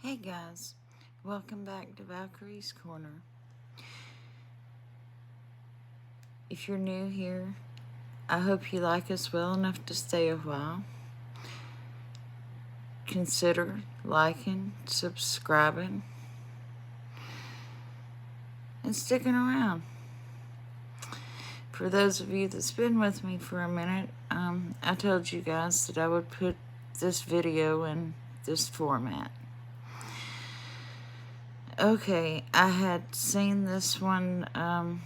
Hey guys, welcome back to Valkyrie's Corner. If you're new here, I hope you like us well enough to stay a while. Consider liking, subscribing, and sticking around. For those of you that's been with me for a minute, I told you guys that I would put this video in this format. Okay, I had seen this one on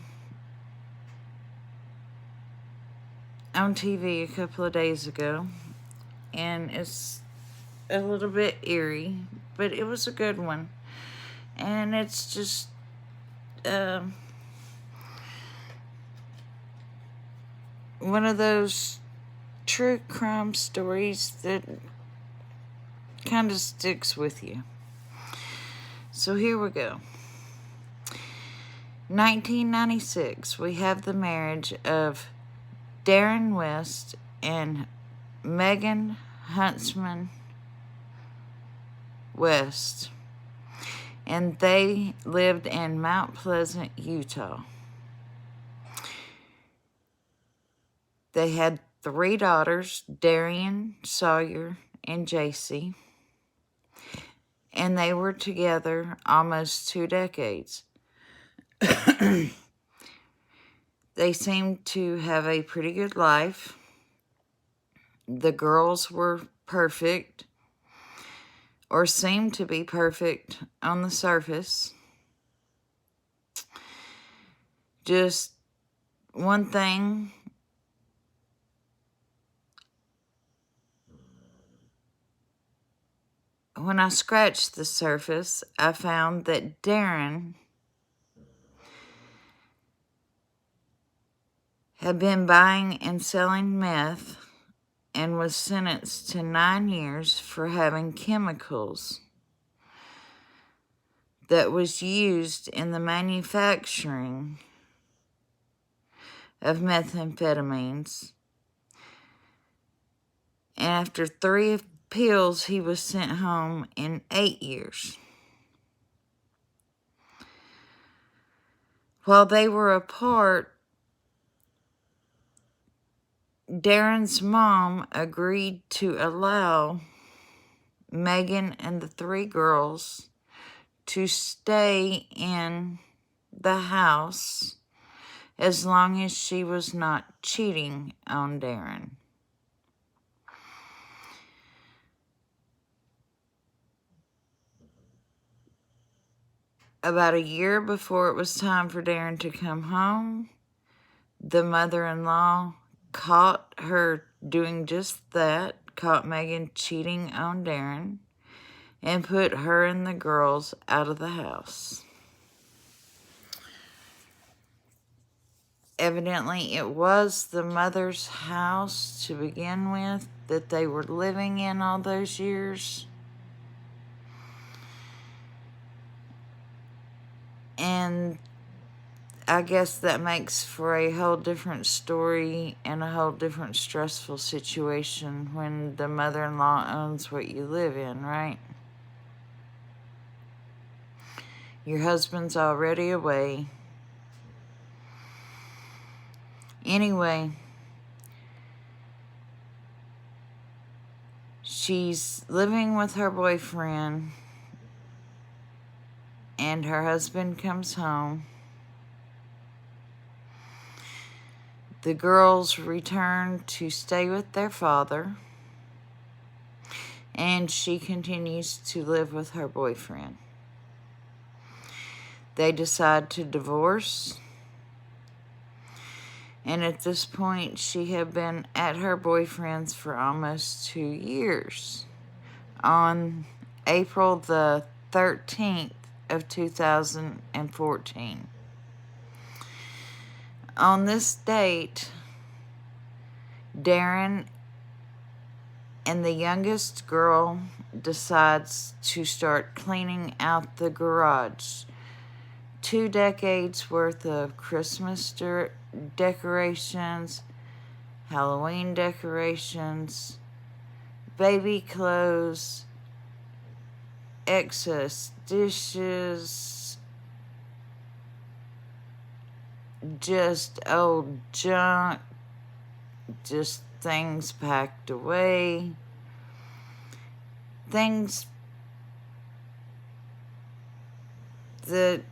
TV a couple of days ago, and it's a little bit eerie, but it was a good one. And it's just one of those true crime stories that kind of sticks with you. So here we go. 1996, we have the marriage of Darren West and Megan Huntsman West, and they lived in Mount Pleasant, Utah. They had 3 daughters, Darian, Sawyer, and JC, and they were together almost 2 decades. They seemed to have a pretty good life. The girls were perfect, or seemed to be perfect on the surface. Just one thing, when I scratched the surface, I found that Darren had been buying and selling meth and was sentenced to 9 years for having chemicals that was used in the manufacturing of methamphetamines. And after 3 appeals, he was sent home in 8 years. While they were apart, Darren's mom agreed to allow Megan and the 3 girls to stay in the house as long as she was not cheating on Darren. About a year before it was time for Darren to come home, the mother-in-law caught her doing just that, caught Megan cheating on Darren, and put her and the girls out of the house. Evidently, it was the mother's house to begin with that they were living in all those years. And I guess that makes for a whole different story and a whole different stressful situation when the mother-in-law owns what you live in, right? Your husband's already away. Anyway, she's living with her boyfriend, and her husband comes home. The girls return to stay with their father, and she continues to live with her boyfriend. They decide to divorce, and at this point, she had been at her boyfriend's for almost 2 years. On April the 13th of 2014. On this date, Darren and the youngest girl decides to start cleaning out the garage. 2 decades worth of Christmas decorations, Halloween decorations, baby clothes, excess dishes, just old junk, just things packed away, things that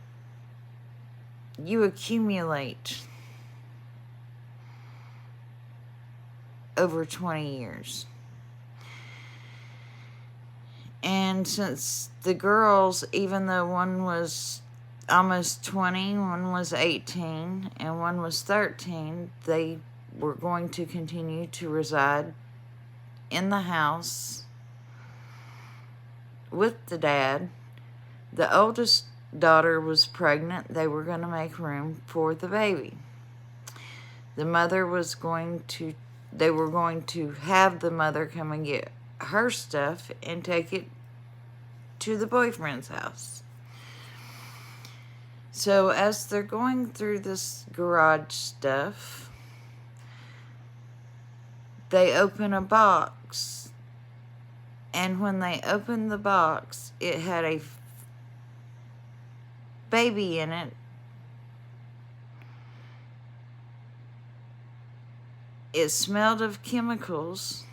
you accumulate over 20 years. And since the girls, even though one was almost 20, one was 18, and one was 13, they were going to continue to reside in the house with the dad. The oldest daughter was pregnant. They were going to make room for the baby. The mother was they were going to have the mother come and get her stuff and take it to the boyfriend's house. So as they're going through this garage stuff, they open a box. And when they opened the box, it had a baby in it. It smelled of chemicals.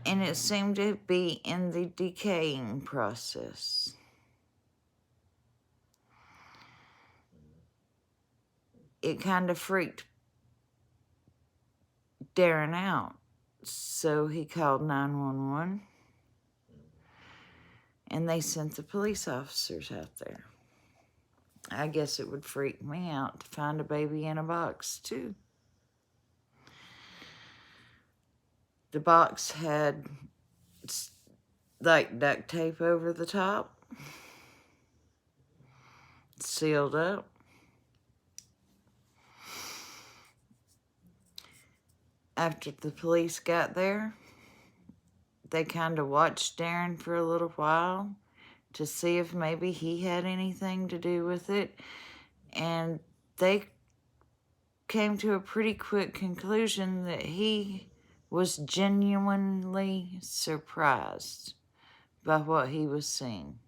And it seemed to be in the decaying process. It kind of freaked Darren out. So he called 911. And they sent the police officers out there. I guess it would freak me out to find a baby in a box, too. The box had, like, duct tape over the top, sealed up. After the police got there, they kind of watched Darren for a little while to see if maybe he had anything to do with it. And they came to a pretty quick conclusion that he was genuinely surprised by what he was seeing.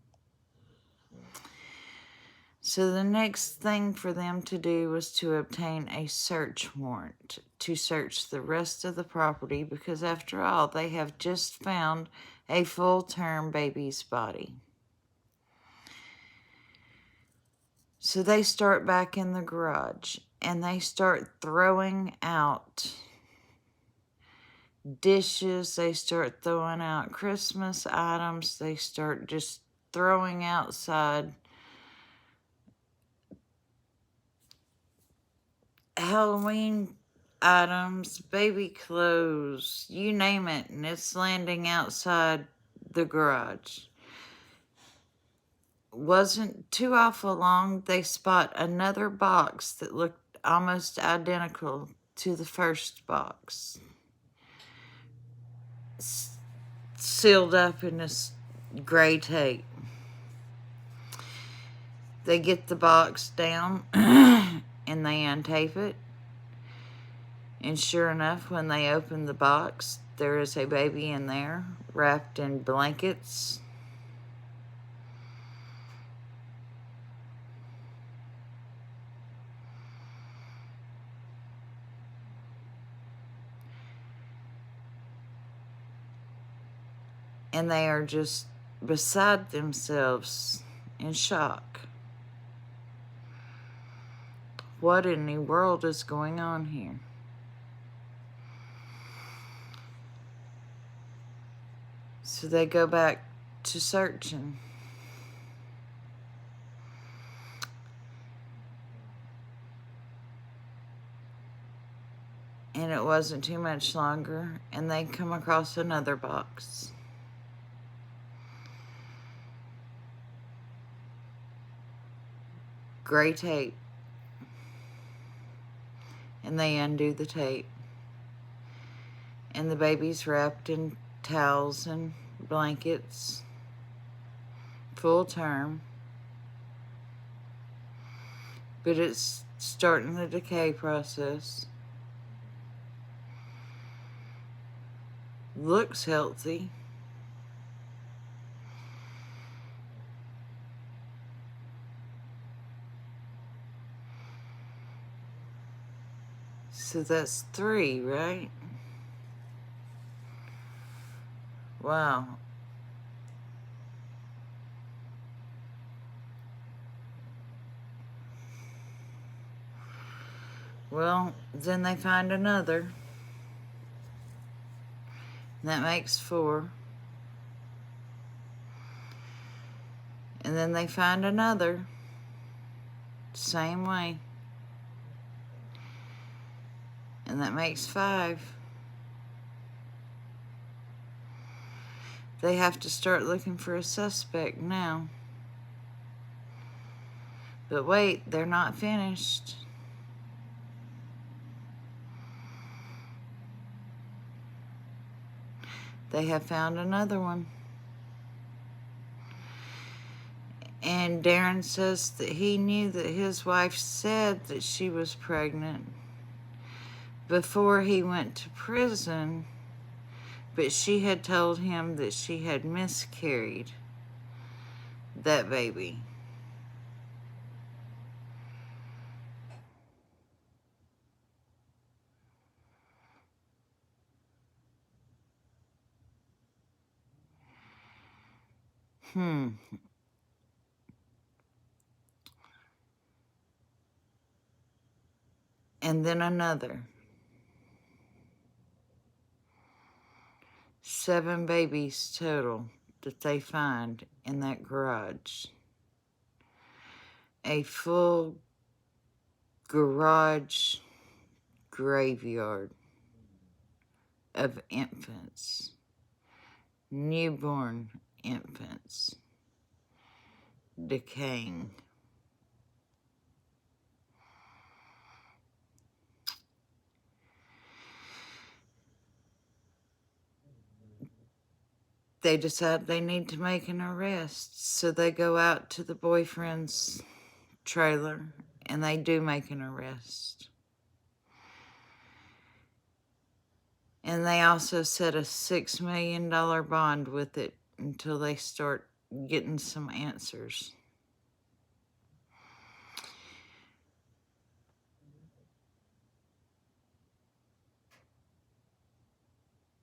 So the next thing for them to do was to obtain a search warrant to search the rest of the property, because after all, they have just found a full-term baby's body. So they start back in the garage and they start throwing out dishes, they start throwing out Christmas items, they start just throwing outside Halloween items, baby clothes, you name it, and it's landing outside the garage. Wasn't too awful long, they spot another box that looked almost identical to the first box. Sealed up in this gray tape. They get the box down and they untape it. And sure enough, when they open the box, there is a baby in there, wrapped in blankets. And they are just beside themselves in shock. What in the world is going on here? So they go back to searching. And it wasn't too much longer, and they come across another box. Gray tape. And they undo the tape. And the baby's wrapped in towels and blankets, full term. But it's starting the decay process. Looks healthy. So that's 3, right? Wow. Well, then they find another. That makes 4. And then they find another. Same way. And that makes 5. They have to start looking for a suspect now. But wait, they're not finished. They have found another one. And Darren says that he knew that his wife said that she was pregnant before he went to prison, but she had told him that she had miscarried that baby. And then another. 7 babies total that they find in that garage. A full garage graveyard of infants, newborn infants, decaying. They decide they need to make an arrest, so they go out to the boyfriend's trailer, and they do make an arrest. And they also set a $6 million bond with it until they start getting some answers.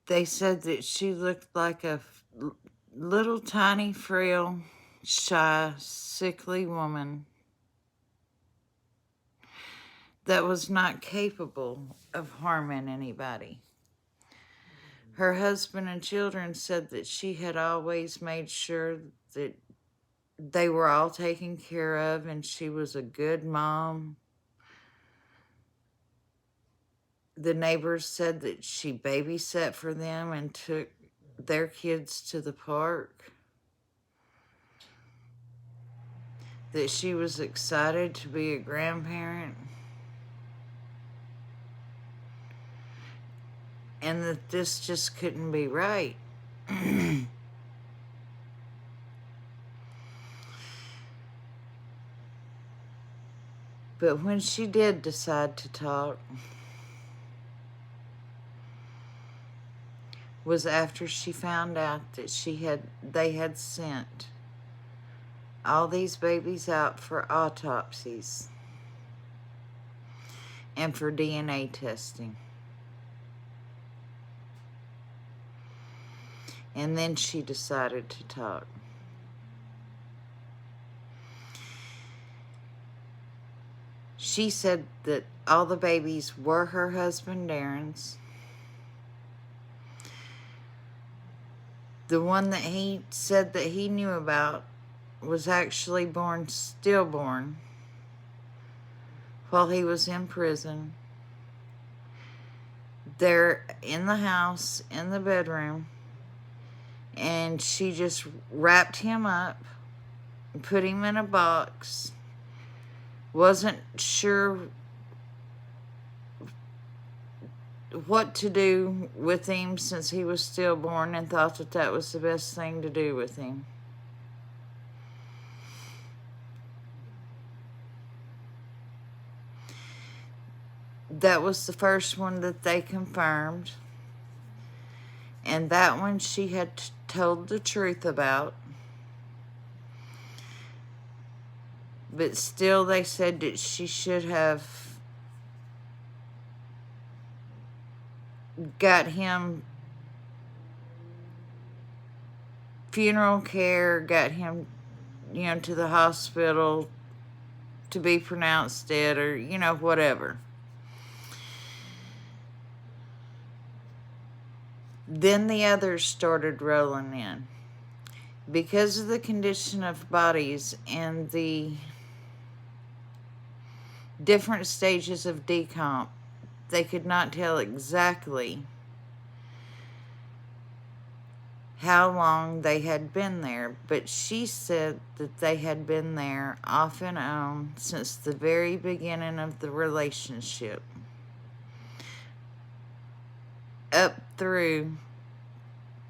They said that she looked like a little tiny, frail, shy, sickly woman that was not capable of harming anybody. Her husband and children said that she had always made sure that they were all taken care of and she was a good mom. The neighbors said that she babysat for them and took their kids to the park. That she was excited to be a grandparent. And that this just couldn't be right. But when she did decide to talk was after she found out that they had sent all these babies out for autopsies and for DNA testing. And then she decided to talk. She said that all the babies were her husband Darren's. The one that he said that he knew about was actually born stillborn while he was in prison. They're in the house, in the bedroom, and she just wrapped him up, put him in a box, wasn't sure what to do with him since he was stillborn, and thought that that was the best thing to do with him. That was the first one that they confirmed. And that one she had told the truth about. But still they said that she should have got him funeral care, got him, to the hospital to be pronounced dead, or, whatever. Then the others started rolling in. Because of the condition of bodies and the different stages of decomp, they could not tell exactly how long they had been there, but she said that they had been there off and on since the very beginning of the relationship, up through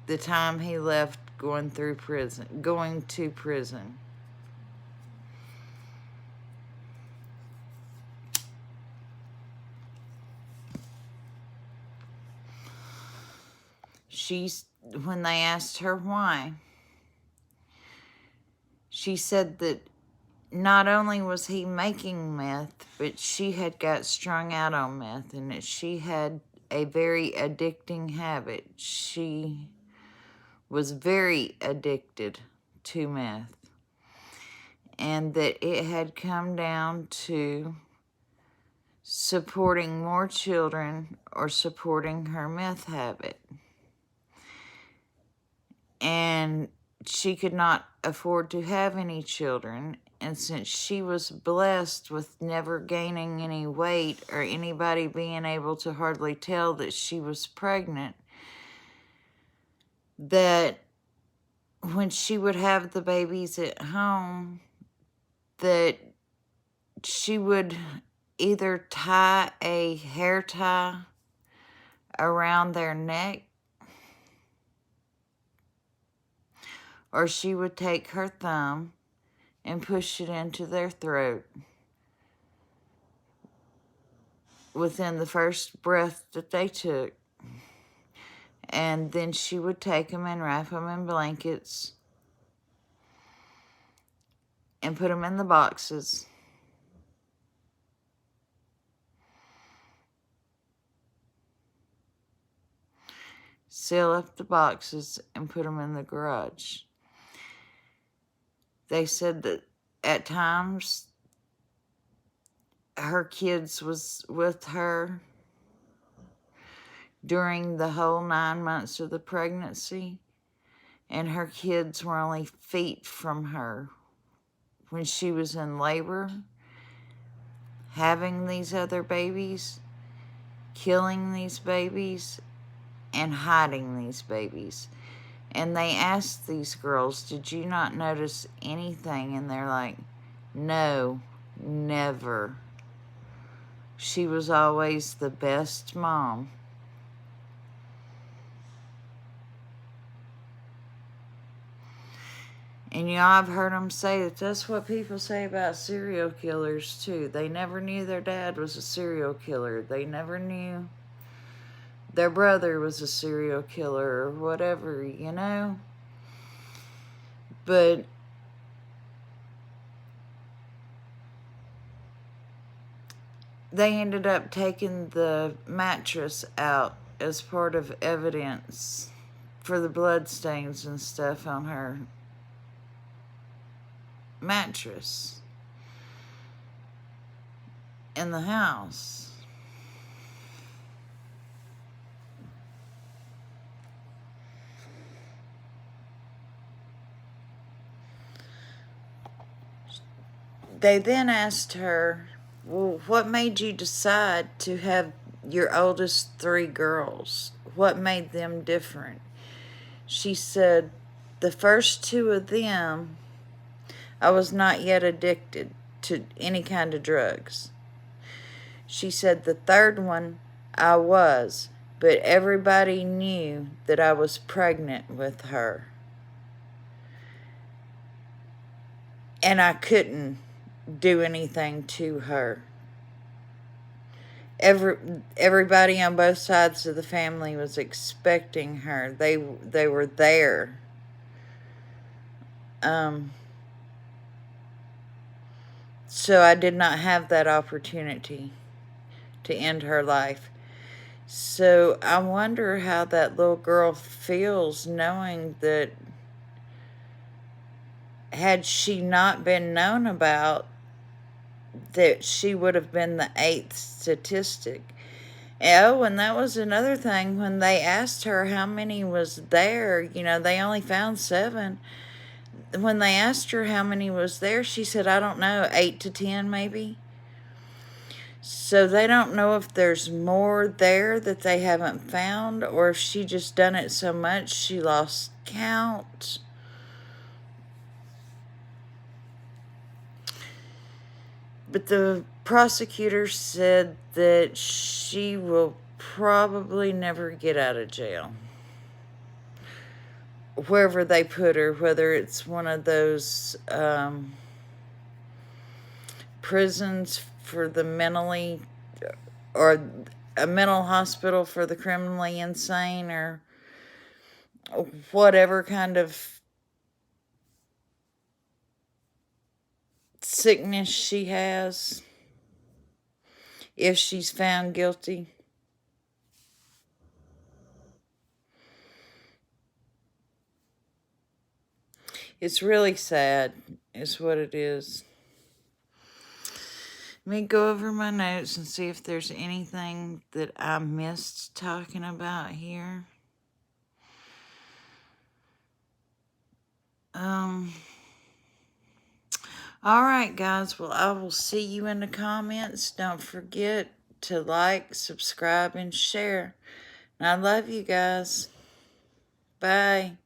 the time he left going to prison. When they asked her why, she said that not only was he making meth, but she had got strung out on meth, and that she had a very addicting habit. She was very addicted to meth, and that it had come down to supporting more children or supporting her meth habit. And she could not afford to have any children, and since she was blessed with never gaining any weight or anybody being able to hardly tell that she was pregnant, that when she would have the babies at home, that she would either tie a hair tie around their neck, or she would take her thumb and push it into their throat within the first breath that they took. And then she would take them and wrap them in blankets and put them in the boxes. Seal up the boxes and put them in the garage. They said that at times her kids was with her during the whole 9 months of the pregnancy, and her kids were only feet from her when she was in labor, having these other babies, killing these babies, and hiding these babies. And they asked these girls, did you not notice anything? And they're like, no, never. She was always the best mom. And I've heard them say that that's what people say about serial killers too. They never knew their dad was a serial killer. They never knew their brother was a serial killer or whatever, But they ended up taking the mattress out as part of evidence for the bloodstains and stuff on her mattress in the house. They then asked her, well, what made you decide to have your oldest 3 girls? What made them different? She said, the first 2 of them, I was not yet addicted to any kind of drugs. She said the 3rd one, I was, but everybody knew that I was pregnant with her. And I couldn't do anything to her. Everybody on both sides of the family was expecting her. They were there. So I did not have that opportunity to end her life. So I wonder how that little girl feels knowing that had she not been known about, that she would have been the 8th statistic. Oh, and that was another thing. When they asked her how many was there, they only found 7. When they asked her how many was there, she said, I don't know, 8 to 10 maybe. So they don't know if there's more there that they haven't found, or if she just done it so much she lost count. But the prosecutor said that she will probably never get out of jail. Wherever they put her, whether it's one of those prisons for the mentally, or a mental hospital for the criminally insane, or whatever kind of sickness she has, if she's found guilty. It's really sad, is what it is. Let me go over my notes and see if there's anything that I missed talking about here. All right, guys. Well, I will see you in the comments. Don't forget to like, subscribe, and share. And I love you guys. Bye.